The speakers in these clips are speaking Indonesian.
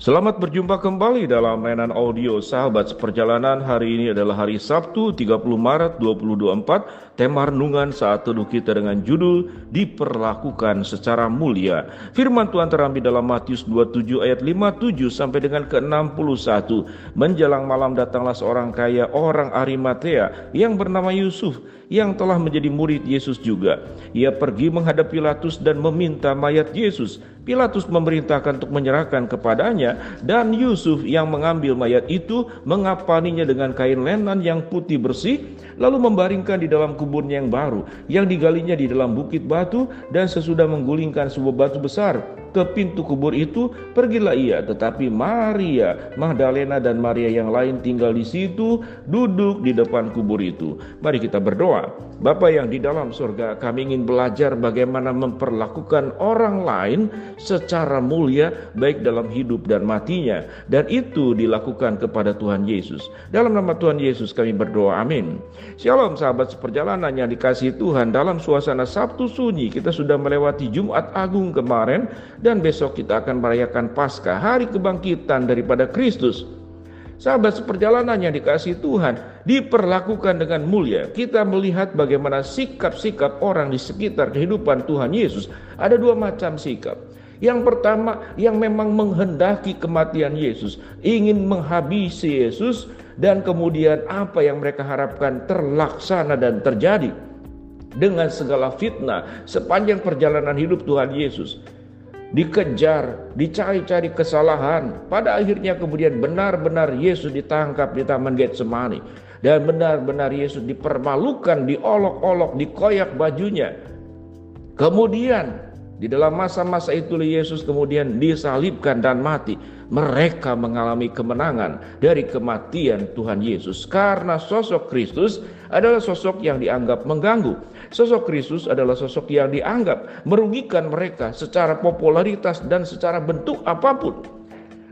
Selamat berjumpa kembali dalam mainan audio sahabat seperjalanan. Hari ini adalah hari Sabtu 30 Maret 2024. Tema renungan saat teduh kita dengan judul Diperlakukan secara mulia. Firman Tuhan terambil dalam Matius 27 ayat 57 sampai dengan ke-61. Menjelang malam datanglah seorang kaya orang Arimatea yang bernama Yusuf, yang telah menjadi murid Yesus juga. Ia pergi menghadap Pilatus dan meminta mayat Yesus. Pilatus memerintahkan untuk menyerahkan kepadanya, dan Yusuf yang mengambil mayat itu mengapaninya dengan kain lenan yang putih bersih, lalu membaringkan di dalam kuburnya yang baru, yang digalinya di dalam bukit batu. Dan sesudah menggulingkan sebuah batu besar ke pintu kubur itu, pergilah ia. Tetapi Maria Magdalena dan Maria yang lain tinggal di situ, duduk di depan kubur itu. Mari kita berdoa. Bapa yang di dalam surga, kami ingin belajar bagaimana memperlakukan orang lain secara mulia, baik dalam hidup dan matinya, dan itu dilakukan kepada Tuhan Yesus. Dalam nama Tuhan Yesus kami berdoa, amin. Shalom sahabat seperjalanan yang dikasihi Tuhan. Dalam suasana Sabtu sunyi, kita sudah melewati Jumat Agung kemarin, dan besok kita akan merayakan Paskah, hari kebangkitan daripada Kristus. Sahabat seperjalanan yang dikasihi Tuhan, diperlakukan dengan mulia. Kita melihat bagaimana sikap-sikap orang di sekitar kehidupan Tuhan Yesus. Ada dua macam sikap. Yang pertama, yang memang menghendaki kematian Yesus, ingin menghabisi Yesus, dan kemudian apa yang mereka harapkan terlaksana dan terjadi dengan segala fitnah sepanjang perjalanan hidup Tuhan Yesus. Dikejar, dicari-cari kesalahan. Pada akhirnya kemudian benar-benar Yesus ditangkap di Taman Getsemani, dan benar-benar Yesus dipermalukan, diolok-olok, dikoyak bajunya. Kemudian di dalam masa-masa itu Yesus kemudian disalibkan dan mati. Mereka mengalami kemenangan dari kematian Tuhan Yesus, karena sosok Kristus adalah sosok yang dianggap mengganggu. Sosok Kristus adalah sosok yang dianggap merugikan mereka secara popularitas dan secara bentuk apapun.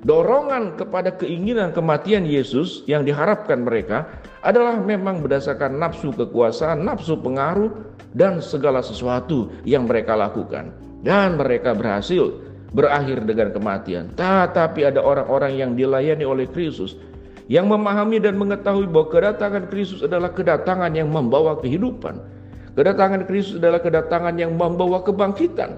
Dorongan kepada keinginan kematian Yesus yang diharapkan mereka adalah memang berdasarkan nafsu kekuasaan, nafsu pengaruh, dan segala sesuatu yang mereka lakukan. Dan mereka berhasil, berakhir dengan kematian. Tetapi ada orang-orang yang dilayani oleh Kristus, yang memahami dan mengetahui bahwa kedatangan Kristus adalah kedatangan yang membawa kehidupan. Kedatangan Kristus adalah kedatangan yang membawa kebangkitan.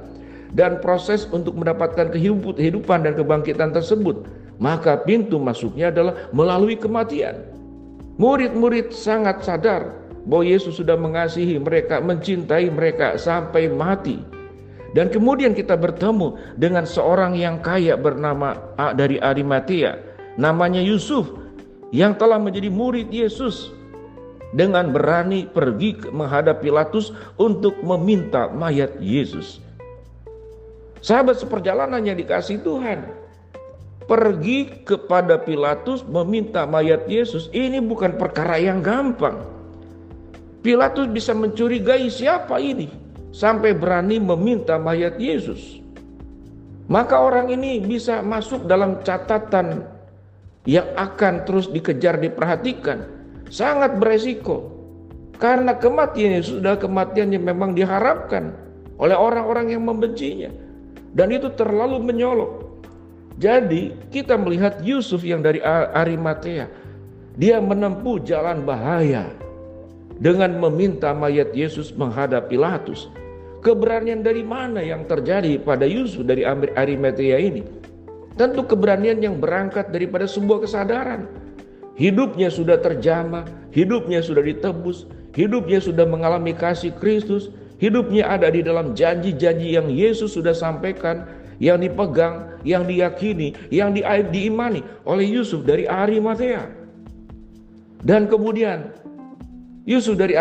Dan proses untuk mendapatkan kehidupan dan kebangkitan tersebut, maka pintu masuknya adalah melalui kematian. Murid-murid sangat sadar bahwa Yesus sudah mengasihi mereka, mencintai mereka sampai mati. Dan kemudian kita bertemu dengan seorang yang kaya bernama dari Arimatea, namanya Yusuf, yang telah menjadi murid Yesus, dengan berani pergi menghadap Pilatus untuk meminta mayat Yesus. Sahabat seperjalanan yang dikasihi Tuhan, pergi kepada Pilatus meminta mayat Yesus, ini bukan perkara yang gampang. Pilatus bisa mencurigai siapa ini sampai berani meminta mayat Yesus. Maka orang ini bisa masuk dalam catatan yang akan terus dikejar, diperhatikan. Sangat beresiko, karena kematian Yesus sudah kematian yang memang diharapkan oleh orang-orang yang membencinya, dan itu terlalu menyolok. Jadi kita melihat Yusuf yang dari Arimatea, dia menempuh jalan bahaya dengan meminta mayat Yesus menghadap Pilatus. Keberanian dari mana yang terjadi pada Yusuf dari Arimatea ini? Tentu keberanian yang berangkat daripada sebuah kesadaran. Hidupnya sudah terjamah, hidupnya sudah ditebus, hidupnya sudah mengalami kasih Kristus, hidupnya ada di dalam janji-janji yang Yesus sudah sampaikan, yang dipegang, yang diyakini, yang diimani oleh Yusuf dari Arimatea. Dan kemudian Yusuf dari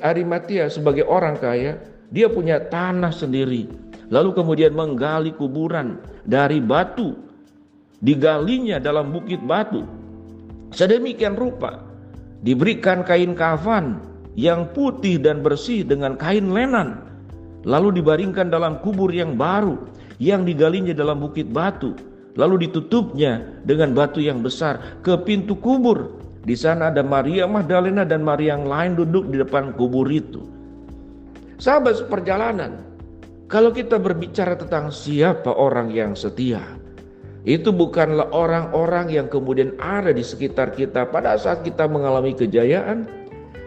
Arimatea sebagai orang kaya, dia punya tanah sendiri, lalu kemudian menggali kuburan dari batu, digalinya dalam bukit batu. Sedemikian rupa diberikan kain kafan yang putih dan bersih dengan kain lenan, lalu dibaringkan dalam kubur yang baru yang digalinya dalam bukit batu, lalu ditutupnya dengan batu yang besar ke pintu kubur. Di sana ada Maria Magdalena dan Maria yang lain duduk di depan kubur itu. Sahabat seperjalanan, kalau kita berbicara tentang siapa orang yang setia, Itu bukanlah orang-orang yang kemudian ada di sekitar kita pada saat kita mengalami kejayaan,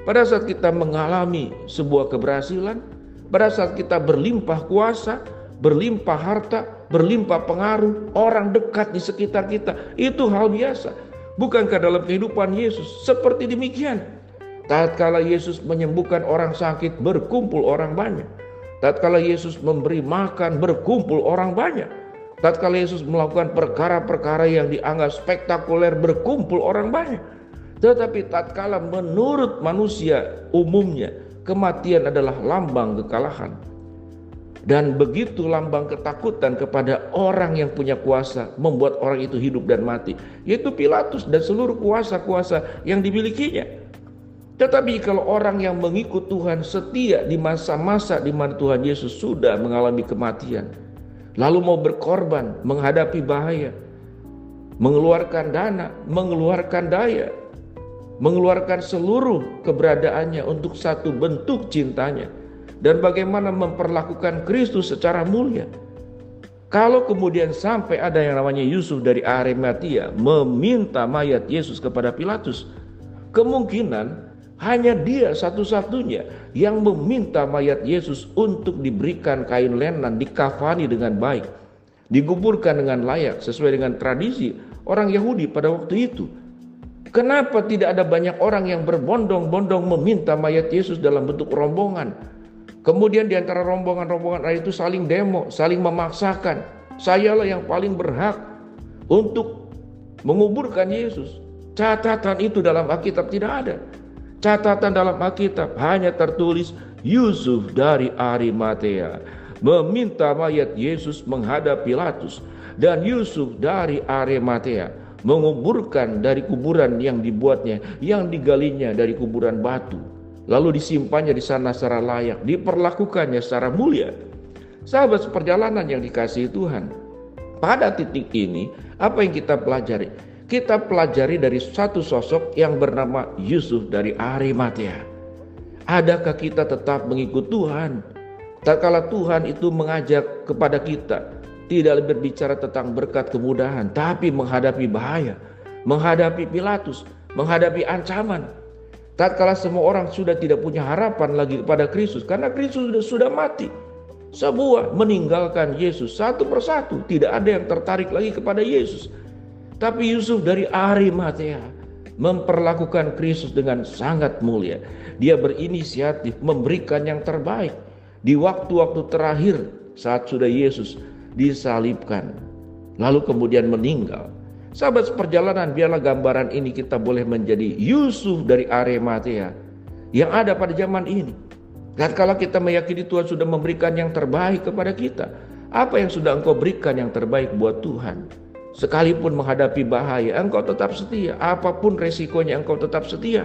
pada saat kita mengalami sebuah keberhasilan, pada saat kita berlimpah kuasa, berlimpah harta, berlimpah pengaruh, orang dekat di sekitar kita. Itu hal biasa. Bukankah dalam kehidupan Yesus seperti demikian? Tatkala Yesus menyembuhkan orang sakit, berkumpul orang banyak. Tatkala Yesus memberi makan, berkumpul orang banyak. Tatkala Yesus melakukan perkara-perkara yang dianggap spektakuler, berkumpul orang banyak. Tetapi tatkala menurut manusia umumnya, kematian adalah lambang kekalahan. Dan begitu lambang ketakutan kepada orang yang punya kuasa membuat orang itu hidup dan mati, yaitu Pilatus dan seluruh kuasa-kuasa yang dimilikinya. Tetapi kalau orang yang mengikut Tuhan setia di masa-masa di mana Tuhan Yesus sudah mengalami kematian, lalu mau berkorban, menghadapi bahaya, mengeluarkan dana, mengeluarkan daya, mengeluarkan seluruh keberadaannya untuk satu bentuk cintanya, dan bagaimana memperlakukan Kristus secara mulia. Kalau kemudian sampai ada yang namanya Yusuf dari Arimatia meminta mayat Yesus kepada Pilatus, kemungkinan hanya dia satu-satunya yang meminta mayat Yesus untuk diberikan kain lenan, dikafani dengan baik, dikuburkan dengan layak sesuai dengan tradisi orang Yahudi pada waktu itu. Kenapa tidak ada banyak orang yang berbondong-bondong meminta mayat Yesus dalam bentuk rombongan? Kemudian di antara rombongan-rombongan itu saling demo, saling memaksakan. Sayalah yang paling berhak untuk menguburkan Yesus. Catatan itu dalam Alkitab tidak ada. Catatan dalam Alkitab hanya tertulis Yusuf dari Arimatea meminta mayat Yesus menghadap Pilatus, dan Yusuf dari Arimatea menguburkan dari kuburan yang dibuatnya, yang digalinya dari kuburan batu, lalu disimpannya di sana secara layak, diperlakukannya secara mulia. Sahabat seperjalanan yang dikasihi Tuhan, pada titik ini apa yang kita pelajari? Kita pelajari dari satu sosok yang bernama Yusuf dari Arimatea. Adakah kita tetap mengikut Tuhan? Tatkala Tuhan itu mengajak kepada kita tidak berbicara tentang berkat kemudahan, tapi menghadapi bahaya, menghadapi Pilatus, menghadapi ancaman. Tatkala semua orang sudah tidak punya harapan lagi kepada Kristus, karena Kristus sudah mati. Semua meninggalkan Yesus satu persatu, tidak ada yang tertarik lagi kepada Yesus. Tapi Yusuf dari Arimatea memperlakukan Kristus dengan sangat mulia. Dia berinisiatif memberikan yang terbaik di waktu-waktu terakhir saat sudah Yesus disalibkan, lalu kemudian meninggal. Sahabat seperjalanan, biarlah gambaran ini kita boleh menjadi Yusuf dari Arimatea yang ada pada zaman ini. Dan kalau kita meyakini Tuhan sudah memberikan yang terbaik kepada kita, apa yang sudah engkau berikan yang terbaik buat Tuhan? Sekalipun menghadapi bahaya, engkau tetap setia. Apapun resikonya, engkau tetap setia.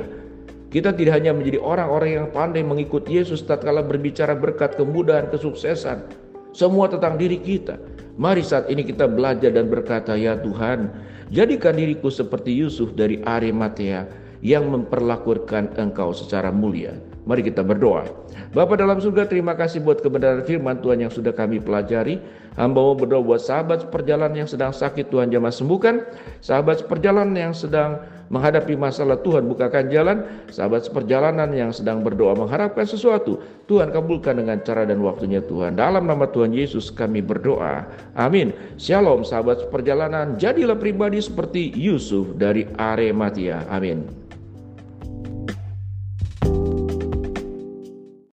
Kita tidak hanya menjadi orang-orang yang pandai mengikut Yesus tatkala berbicara berkat, kemudahan, kesuksesan, semua tentang diri kita. Mari saat ini kita belajar dan berkata, ya Tuhan, jadikan diriku seperti Yusuf dari Arimatea yang memperlakukan engkau secara mulia. Mari kita berdoa. Bapa dalam surga, terima kasih buat kebenaran firman Tuhan yang sudah kami pelajari. Hamba mau berdoa buat sahabat seperjalanan yang sedang sakit, Tuhan jamah sembuhkan. Sahabat seperjalanan yang sedang menghadapi masalah, Tuhan bukakan jalan. Sahabat seperjalanan yang sedang berdoa mengharapkan sesuatu, Tuhan kabulkan dengan cara dan waktunya Tuhan. Dalam nama Tuhan Yesus kami berdoa. Amin. Shalom sahabat seperjalanan, jadilah pribadi seperti Yusuf dari Arimatea. Amin.